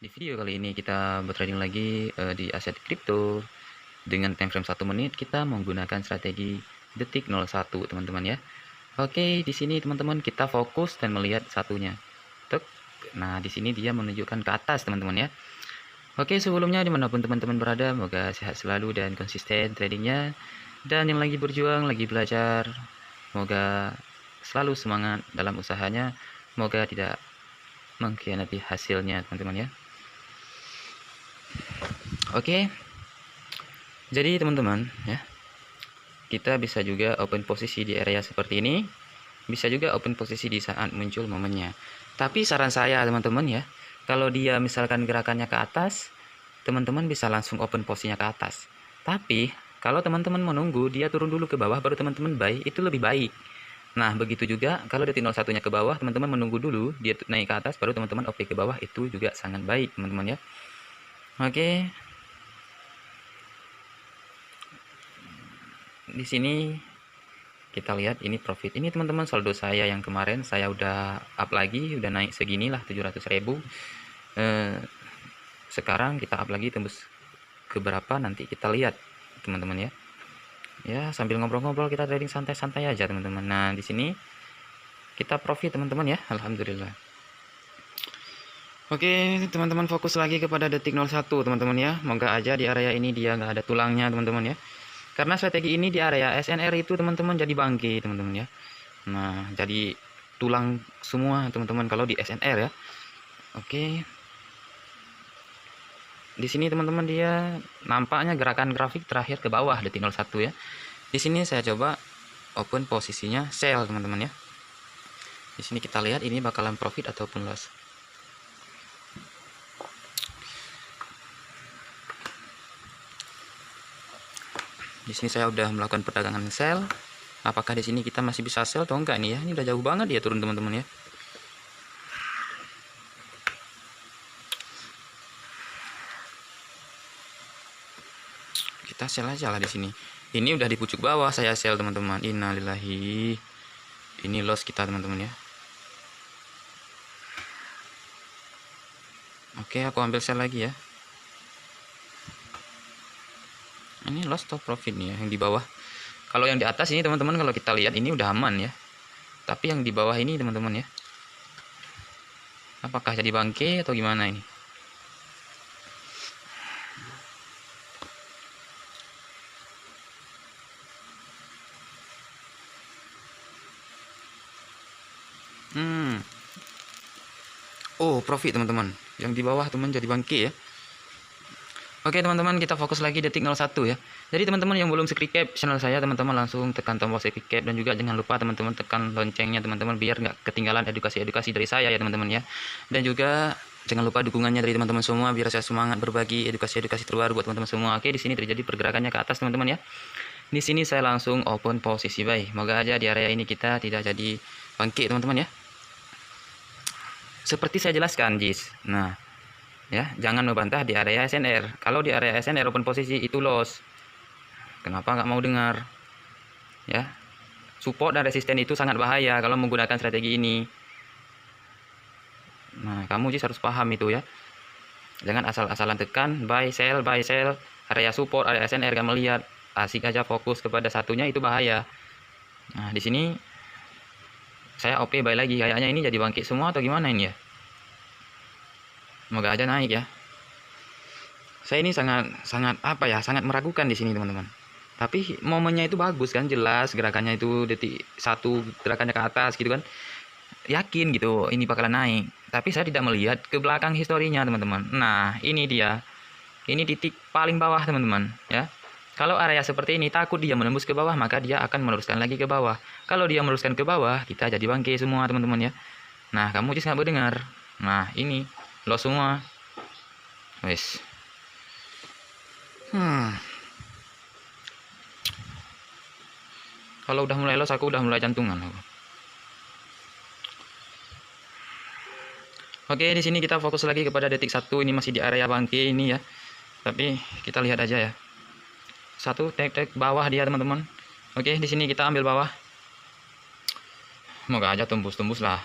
Di video kali ini kita bertrading lagi di aset kripto dengan time frame 1 menit. Kita menggunakan strategi detik 01 teman-teman ya. Oke, di sini teman-teman kita fokus dan melihat satunya. Tuk. Nah, di sini dia menunjukkan ke atas teman-teman ya. Oke, sebelumnya dimanapun teman-teman berada, semoga sehat selalu dan konsisten tradingnya. Dan yang lagi berjuang, lagi belajar, semoga selalu semangat dalam usahanya. Semoga tidak mengkhianati hasilnya teman-teman ya. Oke, jadi teman-teman ya, kita bisa juga open posisi di area seperti ini, bisa juga open posisi di saat muncul momennya. Tapi saran saya teman-teman ya, kalau dia misalkan gerakannya ke atas, teman-teman bisa langsung open posisinya ke atas. Tapi kalau teman-teman menunggu dia turun dulu ke bawah baru teman-teman buy, itu lebih baik. Nah, begitu juga kalau detik 01-nya ke bawah, teman-teman menunggu dulu dia naik ke atas baru teman-teman OP ke bawah, itu juga sangat baik teman-teman ya. Oke. Di sini kita lihat ini profit. Ini teman-teman saldo saya yang kemarin saya udah up lagi, udah naik segini lah 700.000. Sekarang kita up lagi tembus ke berapa nanti kita lihat teman-teman ya. Ya, sambil ngobrol-ngobrol kita trading santai-santai aja teman-teman. Nah, di sini kita profit teman-teman ya. Alhamdulillah. Oke, teman-teman fokus lagi kepada detik 01 teman-teman ya. Moga aja di area ini dia nggak ada tulangnya teman-teman ya. Karena strategi ini di area SNR itu teman-teman jadi bangke teman-teman ya. Nah, jadi tulang semua teman-teman kalau di SNR ya. Oke. Di sini teman-teman dia nampaknya gerakan grafik terakhir ke bawah detik 01 ya. Di sini saya coba open posisinya sell teman-teman ya. Di sini kita lihat ini bakalan profit ataupun loss. Di sini saya udah melakukan perdagangan sell. Apakah di sini kita masih bisa sell atau enggak nih ya? Ini udah jauh banget dia turun teman-teman ya. Kita sell aja lah di sini. Ini udah di pucuk bawah saya sell teman-teman. Innalillahi. Ini loss kita teman-teman ya. Oke, aku ambil sell lagi ya. Ini loss atau profit nih ya yang di bawah. Kalau yang di atas ini teman-teman kalau kita lihat ini udah aman ya. Tapi yang di bawah ini teman-teman ya. Apakah jadi bangke atau gimana ini? Oh, profit teman-teman. Yang di bawah teman jadi bangke ya. Oke teman-teman, kita fokus lagi detik 01 ya. Jadi teman-teman yang belum subscribe channel saya, teman-teman langsung tekan tombol subscribe dan juga jangan lupa teman-teman tekan loncengnya teman-teman biar nggak ketinggalan edukasi-edukasi dari saya ya teman-teman ya. Dan juga jangan lupa dukungannya dari teman-teman semua biar saya semangat berbagi edukasi-edukasi terbaru buat teman-teman semua. Oke, di sini terjadi pergerakannya ke atas teman-teman ya. Di sini saya langsung open posisi buy. Moga aja di area ini kita tidak jadi bangkit teman-teman ya. Seperti saya jelaskan, Jis. Nah, ya, jangan membantah di area SNR. Kalau di area SNR open posisi itu loss. Kenapa nggak mau dengar? Ya, support dan resisten itu sangat bahaya kalau menggunakan strategi ini. Nah, kamu Jis harus paham itu ya. Jangan asal-asalan tekan buy sell, area support, area SNR kamu lihat, asik aja fokus kepada satunya itu bahaya. Nah, di sini saya OP buy lagi, kayaknya ini jadi bangkit semua atau gimana ini ya. Semoga aja naik ya. Saya ini sangat apa ya, sangat meragukan di sini teman-teman. Tapi momennya itu bagus kan, jelas gerakannya itu detik 1 gerakannya ke atas gitu kan. Yakin gitu ini bakalan naik. Tapi saya tidak melihat ke belakang historinya teman-teman. Nah, ini dia. Ini titik paling bawah teman-teman ya. Kalau area seperti ini takut dia menembus ke bawah, maka dia akan meneruskan lagi ke bawah. Kalau dia meneruskan ke bawah, kita jadi bangke semua teman-teman ya. Nah, kamu just nggak berdengar. Nah, ini loss semua. Wes. Kalau udah mulai loss aku udah mulai jantungan aku. Oke, di sini kita fokus lagi kepada detik 1. Ini masih di area bangke ini ya. Tapi kita lihat aja ya. 1 tek bawah dia teman-teman. Oke, di sini kita ambil bawah. Semoga aja tembus lah.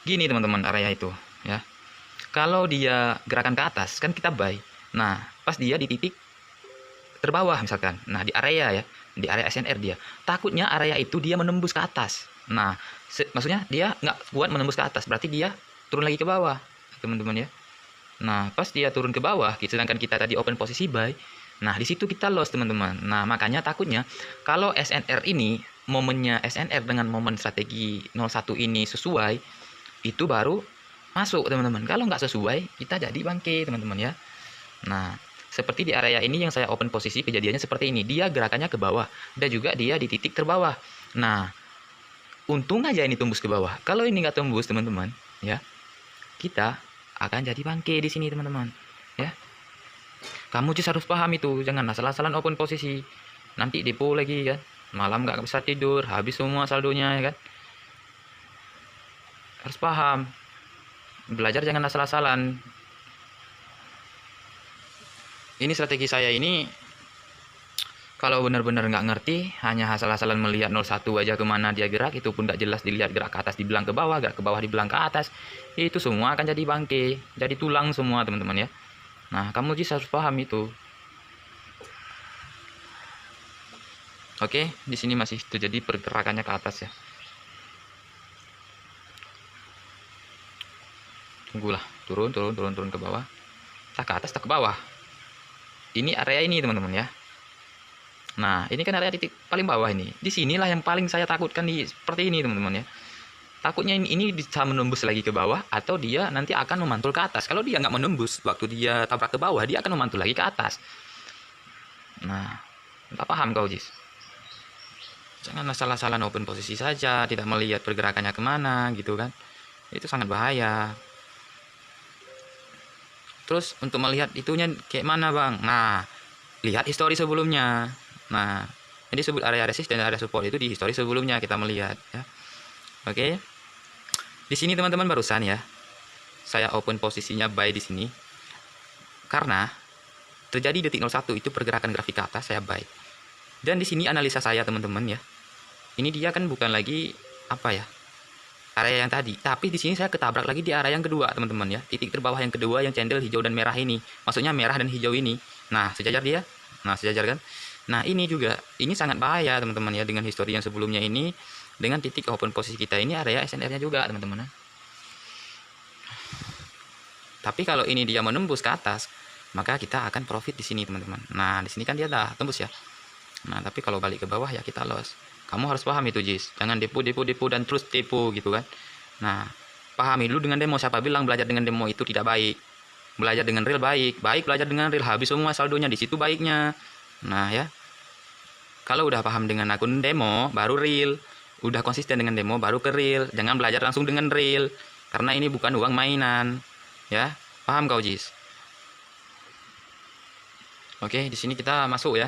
Gini teman-teman area itu ya. Kalau dia gerakan ke atas kan kita buy. Nah, pas dia di titik terbawah misalkan, nah di area ya, di area SNR dia, takutnya area itu dia menembus ke atas. Nah, maksudnya dia nggak kuat menembus ke atas, berarti dia turun lagi ke bawah, teman-teman ya. Nah, pas dia turun ke bawah, sedangkan kita tadi open posisi buy, nah di situ kita loss, teman-teman. Nah, makanya takutnya kalau SNR ini, momennya SNR dengan momen strategi 01 ini sesuai, itu baru masuk, teman-teman. Kalau nggak sesuai, kita jadi bangke, teman-teman ya. Nah, seperti di area ini yang saya open posisi, kejadiannya seperti ini. Dia gerakannya ke bawah, dan juga dia di titik terbawah. Nah, untung aja ini tembus ke bawah. Kalau ini nggak tembus, teman-teman, ya, kita akan jadi bangke di sini, teman-teman. Ya, kamu just harus paham itu. Jangan asal-asalan open posisi. Nanti depo lagi kan. Malam nggak bisa tidur, habis semua saldonya ya kan. Harus paham. Belajar jangan asal-asalan. Ini strategi saya ini, kalau benar-benar nggak ngerti, hanya asal-asalan melihat 01 aja kemana dia gerak, itu pun nggak jelas, dilihat gerak ke atas dibilang ke bawah, gerak ke bawah dibilang ke atas, itu semua akan jadi bangke, jadi tulang semua, teman-teman ya. Nah, kamu just harus paham itu. Oke, di sini masih terjadi pergerakannya ke atas ya. Tunggulah, turun ke bawah. Tak ke atas, tak ke bawah. Ini area ini, teman-teman ya. Nah, ini kan area titik paling bawah ini. Di sinilah yang paling saya takutkan seperti ini, teman-teman ya. Takutnya ini bisa menembus lagi ke bawah, atau dia nanti akan memantul ke atas. Kalau dia nggak menembus, waktu dia tabrak ke bawah, dia akan memantul lagi ke atas. Nah, tak paham kau, Jis? Jangan asal-asalan open posisi saja, tidak melihat pergerakannya kemana, gitu kan. Itu sangat bahaya. Terus untuk melihat itunya kayak mana, Bang? Nah, lihat histori sebelumnya. Nah, jadi sebut area resist dan area support itu di histori sebelumnya kita melihat ya. Oke. Di sini teman-teman barusan ya, saya open posisinya buy di sini. Karena terjadi detik 01 itu pergerakan grafik ke atas, saya buy. Dan di sini analisa saya, teman-teman ya. Ini dia kan bukan lagi apa ya? Area yang tadi, tapi di sini saya ketabrak lagi di area yang kedua, teman-teman ya. Titik terbawah yang kedua yang candle hijau dan merah ini. Maksudnya merah dan hijau ini. Nah, sejajar dia. Nah, sejajar kan? Nah, ini juga, ini sangat bahaya, teman-teman ya, dengan histori yang sebelumnya ini, dengan titik open posisi kita ini area SNR-nya juga, teman-teman. Tapi kalau ini dia menembus ke atas, maka kita akan profit di sini, teman-teman. Nah, di sini kan dia dah tembus ya. Nah, tapi kalau balik ke bawah ya kita loss. Kamu harus paham itu, Jis. Jangan depo dan terus depo gitu kan. Nah, pahami dulu dengan demo. Siapa bilang belajar dengan demo itu tidak baik? Belajar dengan real baik. Baik belajar dengan real, habis semua saldonya di situ baiknya. Nah, ya. Kalau udah paham dengan akun demo, baru real. Udah konsisten dengan demo, baru ke real. Jangan belajar langsung dengan real. Karena ini bukan uang mainan. Ya, paham kau, Jis? Oke, di sini kita masuk ya.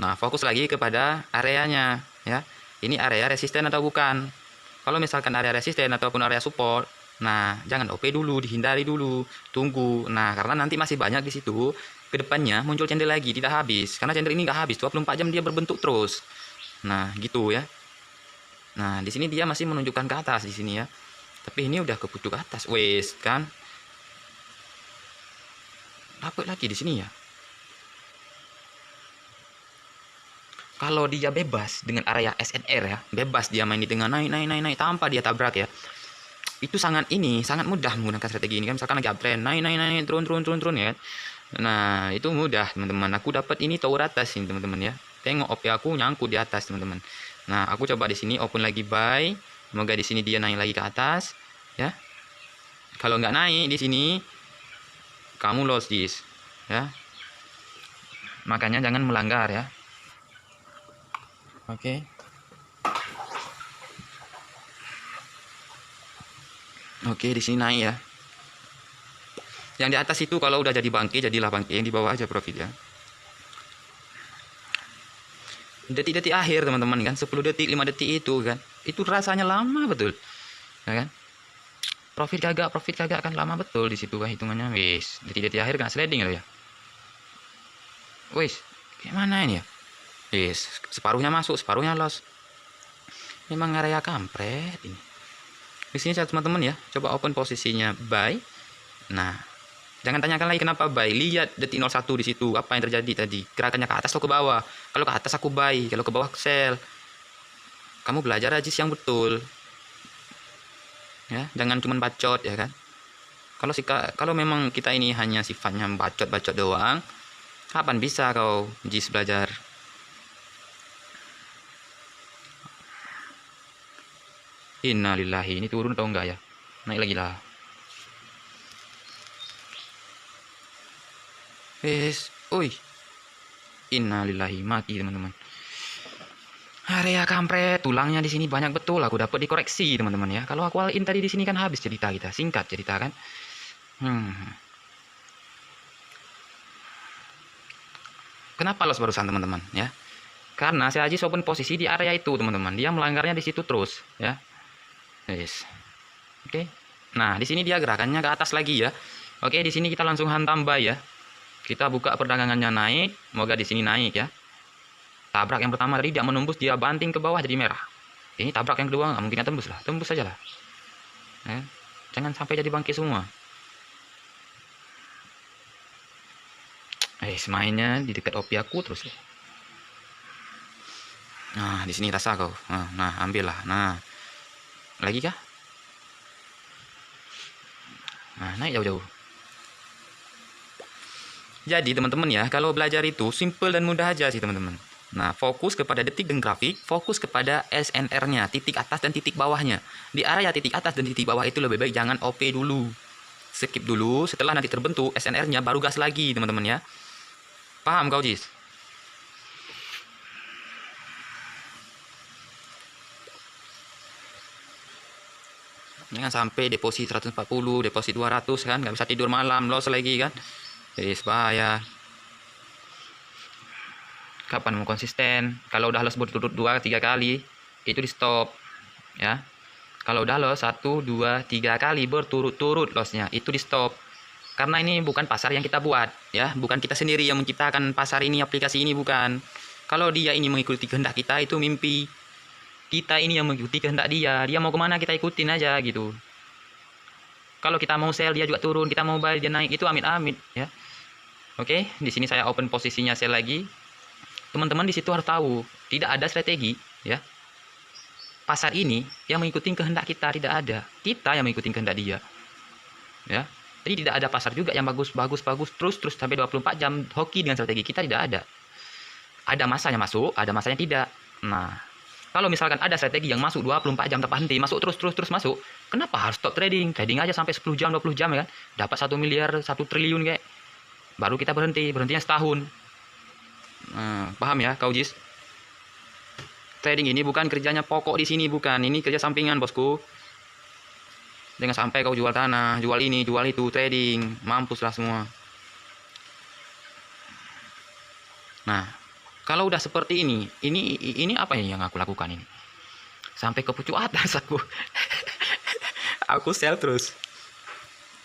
Nah, fokus lagi kepada areanya ya. Ini area resisten atau bukan? Kalau misalkan area resisten ataupun area support, nah jangan OP dulu, dihindari dulu, tunggu. Nah, karena nanti masih banyak di situ. Kedepannya muncul candle lagi, tidak habis. Karena candle ini nggak habis, 24 jam dia berbentuk terus. Nah, gitu ya. Nah, di sini dia masih menunjukkan ke atas di sini ya. Tapi ini udah ke pucuk atas, wes kan? Dapat lagi di sini ya. Kalau dia bebas dengan area SNR ya, bebas dia main di tengah, naik tanpa dia tabrak ya, itu sangat mudah menggunakan strategi ini kan. Misalkan lagi uptrend, naik turun ya. Nah, itu mudah, teman-teman. Aku dapat ini tower atas ini, teman-teman ya. Tengok OP aku nyangkut di atas, teman-teman. Nah, aku coba di sini open lagi buy. Semoga di sini dia naik lagi ke atas ya. Kalau nggak naik di sini, kamu lost, Jis ya. Makanya jangan melanggar ya. Oke. Oke, di sini naik ya. Yang di atas itu kalau udah jadi bangke, jadilah bangke. Yang di bawah aja profit ya. Detik-detik akhir, teman-teman kan, 10 detik, 5 detik itu kan. Itu rasanya lama betul. Ya kan? Profit kagak kan lama betul di situ kan hitungannya. Wis, detik-detik akhir kena sliding loh ya. Wis, gimana ini ya? Wis, separuhnya masuk, separuhnya loss. Memang area kampret ini. Di sini teman-teman ya, coba open posisinya buy. Nah, jangan tanyakan lagi kenapa buy. Lihat detik 01 di situ, apa yang terjadi tadi? Gerakannya ke atas atau ke bawah? Kalau ke atas aku buy, kalau ke bawah sell. Kamu belajar aja yang betul. Ya, jangan cuma bacot ya kan. Kalau memang kita ini hanya sifatnya bacot-bacot doang, kapan bisa kau jis belajar? Innalillahi, ini turun atau enggak ya? Naik lagi lah. Oi. Innalillahi, mati teman-teman. Area kampret, tulangnya di sini banyak betul. Aku dapat dikoreksi teman-teman ya. Kalau aku all in tadi di sini kan habis cerita kita, singkat cerita kan. Kenapa loss barusan teman-teman ya? Karena saya Ajis open posisi di area itu teman-teman. Dia melanggarnya di situ terus ya. Yes. Oke. Nah, di sini dia gerakannya ke atas lagi ya. Oke, di sini kita langsung hantam buy ya. Kita buka perdagangannya naik, semoga di sini naik ya. Tabrak yang pertama tadi tidak menembus, dia banting ke bawah jadi merah. Ini tabrak yang kedua nggak mungkin tembus lah, tembus saja lah. Ya. Jangan sampai jadi bangkit semua. Mainnya di dekat OP aku terus. Nah, di sini rasa kau. Nah, ambillah. Nah, lagi kah? Nah, naik jauh-jauh. Jadi teman-teman ya, kalau belajar itu simple dan mudah aja sih teman-teman. Nah, fokus kepada detik dan grafik, fokus kepada SNR-nya, titik atas dan titik bawahnya. Di area titik atas dan titik bawah itu lebih baik jangan OP dulu. Skip dulu, setelah nanti terbentuk SNR-nya baru gas lagi teman-teman ya. Paham kau, Jis? Jangan sampai deposit 140, deposit 200 kan, nggak bisa tidur malam, loss lagi kan. Jadi bahaya. Kapan mau konsisten? Kalau udah loss berturut 2-3 kali, itu di stop ya. Kalau udah loss 1-2-3 kali berturut-turut lossnya, itu di stop. Karena ini bukan pasar yang kita buat ya, bukan kita sendiri yang menciptakan pasar ini, aplikasi ini bukan. Kalau dia ini mengikuti kehendak kita, itu mimpi. Kita ini yang mengikuti kehendak dia mau kemana kita ikutin aja gitu. Kalau kita mau sell dia juga turun, kita mau buy dia naik, itu amit-amit ya. Oke, di sini saya open posisinya sell lagi. Teman-teman di situ harus tahu, tidak ada strategi ya. Pasar ini yang mengikuti kehendak kita, tidak ada. Kita yang mengikuti kehendak dia. Ya. Jadi tidak ada pasar juga yang bagus terus sampai 24 jam hoki dengan strategi kita, tidak ada. Ada masanya masuk, ada masanya tidak. Nah, kalau misalkan ada strategi yang masuk 24 jam tanpa henti, masuk terus masuk, kenapa harus stop trading? Trading aja sampai 10 jam, 20 jam ya kan? Dapat 1 miliar, 1 triliun kayak. Baru kita berhentinya setahun. Nah, paham ya, kau Jis? Trading ini bukan kerjanya pokok di sini, bukan. Ini kerja sampingan, bosku. Jangan sampai kau jual tanah, jual ini, jual itu, trading, mampuslah semua. Nah, kalau udah seperti ini apa yang aku lakukan ini? Sampai ke pucuk atas aku. Aku sell terus.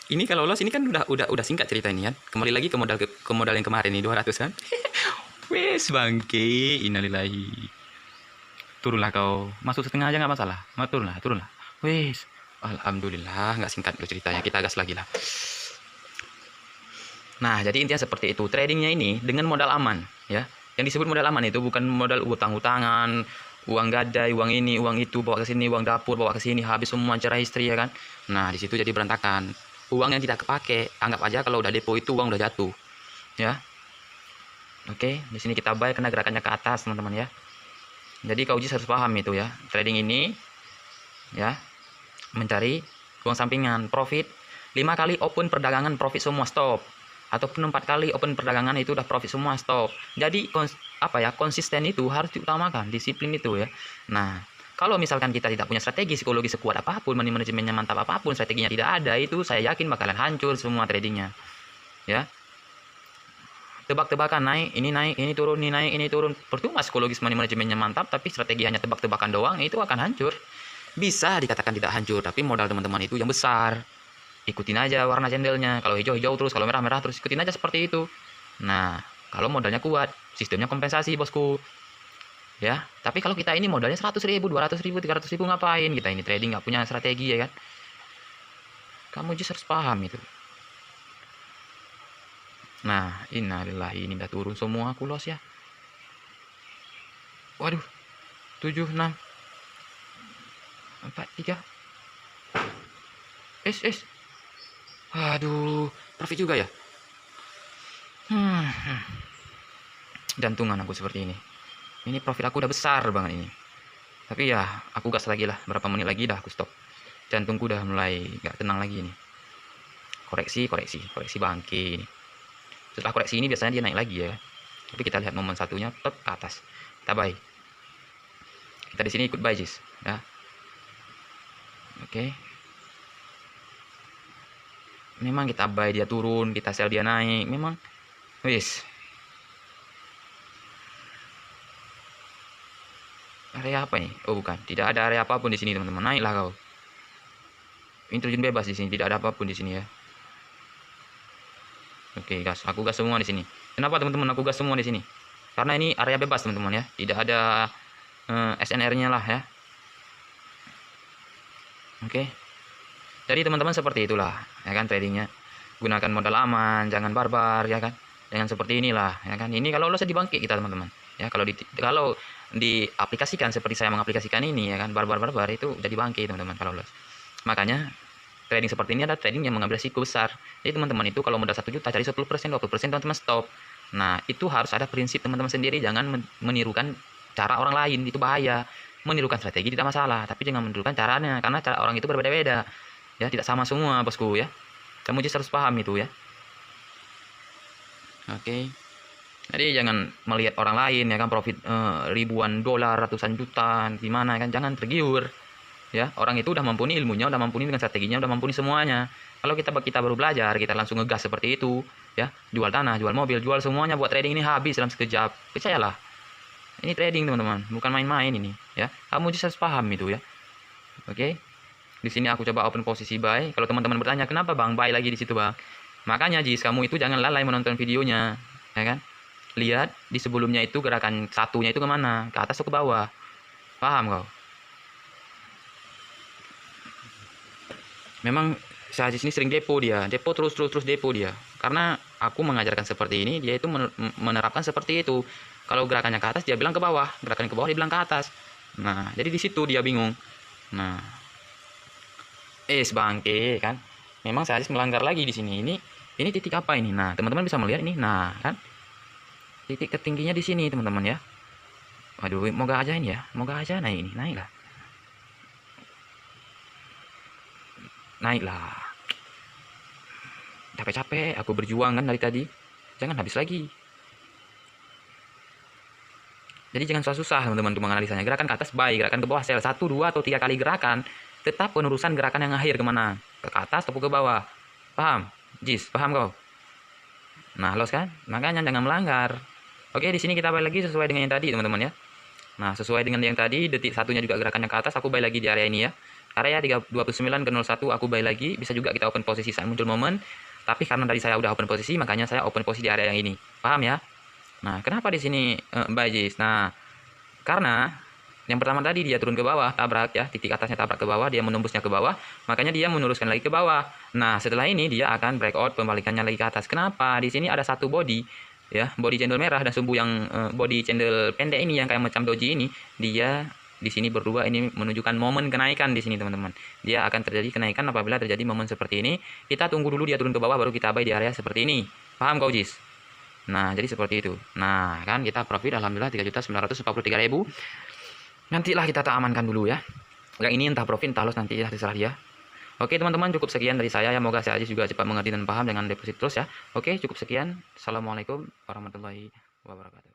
Ini kalau loss ini kan udah singkat cerita ini kan. Kembali lagi ke modal yang kemarin nih 200 kan. Wes bangke, innalillahi. Turunlah kau. Masuk setengah aja nggak masalah. Turunlah. Wes. Alhamdulillah nggak singkat loh ceritanya. Kita gas lagi lah. Nah, jadi intinya seperti itu. Tradingnya ini dengan modal aman ya. Yang disebut modal aman itu bukan modal utang-utangan, uang gadai, uang ini, uang itu, bawa ke sini, uang dapur, bawa ke sini, habis semua cerai istri ya kan. Nah, di situ jadi berantakan. Uang yang tidak kepake, anggap aja kalau udah depo itu uang udah jatuh. Ya. Oke, di sini kita buy karena gerakannya ke atas, teman-teman ya. Jadi kau harus paham itu ya. Trading ini ya mencari uang sampingan, profit 5 kali open perdagangan profit semua stop. Ataupun 4 kali open perdagangan itu udah profit semua stop. Jadi konsisten itu harus diutamakan, disiplin itu ya. Nah, kalau misalkan kita tidak punya strategi psikologi sekuat apapun, money manajemennya mantap apapun, strateginya tidak ada, itu saya yakin bakalan hancur semua tradingnya ya. Tebak-tebakan naik, ini turun, ini naik, ini turun, percuma psikologis money manajemennya mantap tapi strategi hanya tebak-tebakan doang, itu akan hancur. Bisa dikatakan tidak hancur, tapi modal teman-teman itu yang besar. Ikutin aja warna candlenya, kalau hijau-hijau terus, kalau merah-merah terus, ikutin aja seperti itu. Nah, kalau modalnya kuat, sistemnya kompensasi bosku. ya. Tapi kalau kita ini modalnya 100.000, 200.000, 300.000, ngapain kita ini trading nggak punya strategi, ya kan? Kamu just harus paham itu. Nah, innalillahi, ini udah turun semua aku los ya. Waduh, 7, 6, 4, 3. Aduh, profit juga ya. Jantungan aku seperti ini. Ini profit aku udah besar banget ini. Tapi ya, aku gas lagi lah. Berapa menit lagi dah aku stop. Jantungku udah mulai gak tenang lagi ini. Koreksi bangke ini. Setelah koreksi ini biasanya dia naik lagi ya. Tapi kita lihat momen satunya tetap ke atas. Kita buy. Kita di sini ikut buy, guys, ya. Oke. Memang kita buy dia turun, kita sell dia naik. Memang wis. Area apa ini? Oh bukan, tidak ada area apapun di sini teman-teman. Naiklah kau. Intrusion bebas di sini, tidak ada apapun di sini ya. Oke, gas. Aku gas semua di sini. Kenapa teman-teman aku gas semua di sini? Karena ini area bebas teman-teman ya. Tidak ada SNR-nya lah ya. Oke. Jadi teman-teman seperti itulah ya kan tradingnya. Gunakan modal aman, jangan barbar ya kan. Jangan seperti inilah ya kan. Ini kalau loss dibangkit kita teman-teman. Ya kalau diaplikasikan seperti saya mengaplikasikan ini ya kan, barbar itu jadi bangkit teman-teman kalau loss. Makanya trading seperti ini adalah trading yang mengambil risiko besar. Jadi teman-teman itu kalau modal 1 juta cari 10%, 20% teman-teman stop. Nah, itu harus ada prinsip teman-teman sendiri, jangan menirukan cara orang lain, itu bahaya. Menirukan strategi tidak masalah, tapi jangan menirukan caranya karena cara orang itu berbeda-beda. Ya, tidak sama semua, bosku ya. Kamu just harus paham itu ya. Oke. Jadi jangan melihat orang lain ya kan profit ribuan dolar, ratusan juta gimana kan, jangan tergiur. Ya, orang itu udah mumpuni ilmunya, udah mumpuni dengan strateginya, udah mumpuni semuanya. Kalau kita baru belajar, kita langsung ngegas seperti itu, ya, jual tanah, jual mobil, jual semuanya buat trading ini habis dalam sekejap. Percayalah. Ini trading, teman-teman, bukan main-main ini, ya. Kamu just harus paham itu ya. Oke. Di sini aku coba open posisi buy. Kalau teman-teman bertanya, "Kenapa, Bang, buy lagi di situ, Bang?" Makanya, Jis, kamu itu jangan lalai menonton videonya, ya kan? Lihat di sebelumnya itu gerakan satunya itu kemana, ke atas atau ke bawah. Paham kau? Memang saya di sini sering depo terus depo dia. Karena aku mengajarkan seperti ini, dia itu menerapkan seperti itu. Kalau gerakannya ke atas dia bilang ke bawah, gerakan ke bawah dia bilang ke atas. Nah, jadi di situ dia bingung. Nah, bangke kan. Memang saya melanggar lagi di sini. Ini titik apa ini? Nah, teman-teman bisa melihat ini. Nah, kan titik tertingginya di sini, teman-teman ya. Waduh, moga aja ini ya. Moga aja naik ini, naiklah. Naiklah. Capek-capek aku berjuang kan dari tadi. Jangan habis lagi. Jadi jangan susah-susah teman-teman untuk menganalisanya. Gerakan ke atas buy, gerakan ke bawah sell. 1, 2, atau 3 kali gerakan. Tetap penerusan gerakan yang akhir kemana? Ke atas atau ke bawah? Paham? Jis, paham kau? Nah, loss kan? Makanya jangan melanggar. Oke, di sini kita buy lagi sesuai dengan yang tadi, teman-teman ya. Nah, sesuai dengan yang tadi, detik satunya juga gerakannya ke atas, aku buy lagi di area ini ya. Area 329 ke 01 aku buy lagi, bisa juga kita open posisi saat muncul momen. Tapi karena tadi saya udah open posisi, makanya saya open posisi di area yang ini. Paham ya? Nah, kenapa di sini buy, Jis? Nah, karena yang pertama tadi dia turun ke bawah, tabrak ya, titik atasnya tabrak ke bawah, dia menembusnya ke bawah, makanya dia meneruskan lagi ke bawah. Nah, setelah ini dia akan breakout, pembalikannya lagi ke atas. Kenapa? Di sini ada satu body ya, body candle merah dan sumbu yang body candle pendek ini yang kayak macam doji ini, dia di sini berdua ini menunjukkan momen kenaikan di sini, teman-teman. Dia akan terjadi kenaikan apabila terjadi momen seperti ini. Kita tunggu dulu dia turun ke bawah baru kita buy di area seperti ini. Paham kau, Jis? Nah, jadi seperti itu. Nah, kan kita profit alhamdulillah 3.943.000. Nantilah kita tak amankan dulu ya. Yang ini entah profit entah loss nanti ya, terserah dia. Oke teman-teman, cukup sekian dari saya ya. Semoga saya juga cepat mengerti dan paham dengan deposit terus ya. Oke, cukup sekian. Assalamualaikum warahmatullahi wabarakatuh.